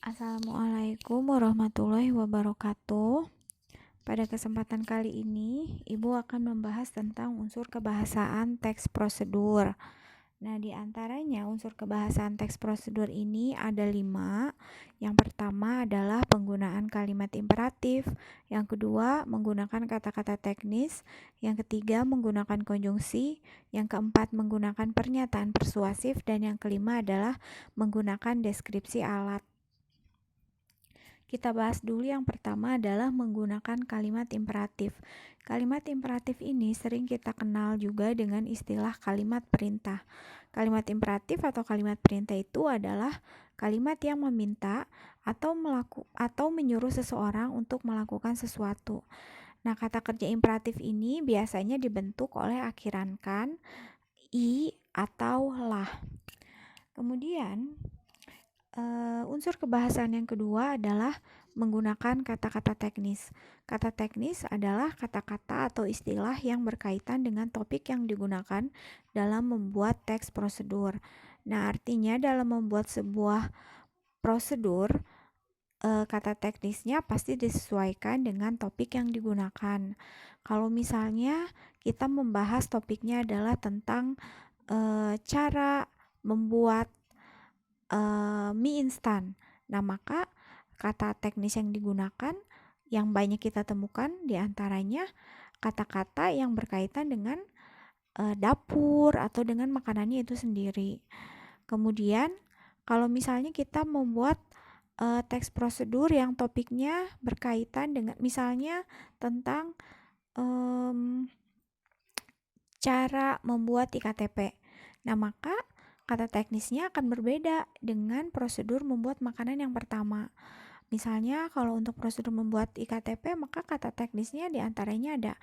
Assalamualaikum warahmatullahi wabarakatuh. Pada kesempatan kali ini, Ibu akan membahas tentang unsur kebahasaan teks prosedur. Nah, di antaranya unsur kebahasaan teks prosedur ini ada 5. Yang pertama adalah penggunaan kalimat imperatif. Yang kedua, menggunakan kata-kata teknis. Yang ketiga, menggunakan konjungsi. Yang keempat, menggunakan pernyataan persuasif. Dan yang kelima adalah menggunakan deskripsi alat. Kita bahas dulu yang pertama adalah menggunakan kalimat imperatif. Kalimat imperatif ini sering kita kenal juga dengan istilah kalimat perintah. Kalimat imperatif atau kalimat perintah itu adalah kalimat yang meminta atau menyuruh seseorang untuk melakukan sesuatu. Nah, kata kerja imperatif ini biasanya dibentuk oleh akhiran kan, i atau lah. Kemudian unsur kebahasaan yang kedua adalah menggunakan kata-kata teknis. Kata teknis adalah kata-kata atau istilah yang berkaitan dengan topik yang digunakan dalam membuat teks prosedur. Nah, artinya dalam membuat sebuah prosedur, kata teknisnya pasti disesuaikan dengan topik yang digunakan. Kalau misalnya kita membahas topiknya adalah tentang cara membuat mie instan. Nah, maka kata teknis yang digunakan yang banyak kita temukan diantaranya kata-kata yang berkaitan dengan dapur atau dengan makanannya itu sendiri. Kemudian, kalau misalnya kita membuat teks prosedur yang topiknya berkaitan dengan misalnya tentang cara membuat iktp. Nah, maka kata teknisnya akan berbeda dengan prosedur membuat makanan yang pertama. Misalnya kalau untuk prosedur membuat iktp, maka kata teknisnya diantaranya ada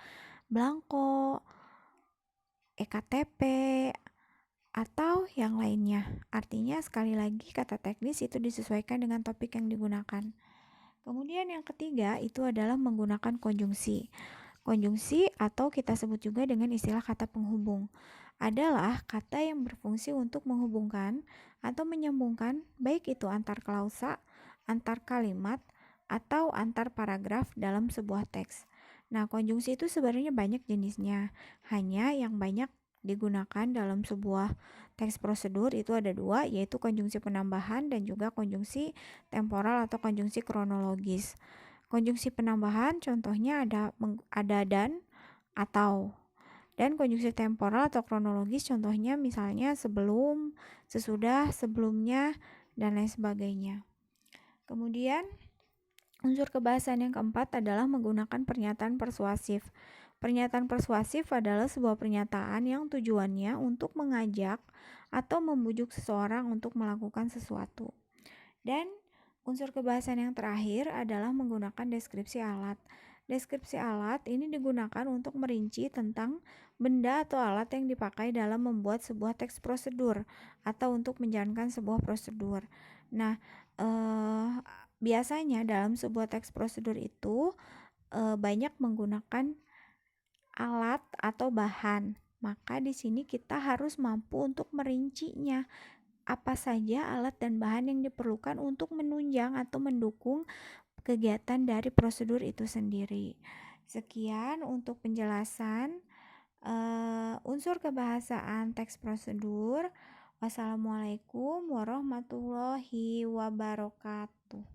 blanko, ektp, atau yang lainnya. Artinya sekali lagi kata teknis itu disesuaikan dengan topik yang digunakan. Kemudian yang ketiga itu adalah menggunakan konjungsi. Konjungsi atau kita sebut juga dengan istilah kata penghubung adalah kata yang berfungsi untuk menghubungkan atau menyambungkan baik itu antar klausa, antar kalimat, atau antar paragraf dalam sebuah teks. Nah, konjungsi itu sebenarnya banyak jenisnya. Hanya yang banyak digunakan dalam sebuah teks prosedur itu ada 2, yaitu konjungsi penambahan dan juga konjungsi temporal atau konjungsi kronologis. Konjungsi penambahan contohnya ada dan, atau. Dan konjungsi temporal atau kronologis contohnya misalnya sebelum, sesudah, sebelumnya, dan lain sebagainya. Kemudian unsur kebahasaan yang keempat adalah menggunakan pernyataan persuasif. Pernyataan persuasif adalah sebuah pernyataan yang tujuannya untuk mengajak atau membujuk seseorang untuk melakukan sesuatu. Dan unsur kebahasaan yang terakhir adalah menggunakan deskripsi alat. Deskripsi alat ini digunakan untuk merinci tentang benda atau alat yang dipakai dalam membuat sebuah teks prosedur atau untuk menjalankan sebuah prosedur. Nah, biasanya dalam sebuah teks prosedur itu banyak menggunakan alat atau bahan. Maka di sini kita harus mampu untuk merincinya. Apa saja alat dan bahan yang diperlukan untuk menunjang atau mendukung kegiatan dari prosedur itu sendiri. Sekian untuk penjelasan unsur kebahasaan teks prosedur. Wassalamualaikum warahmatullahi wabarakatuh.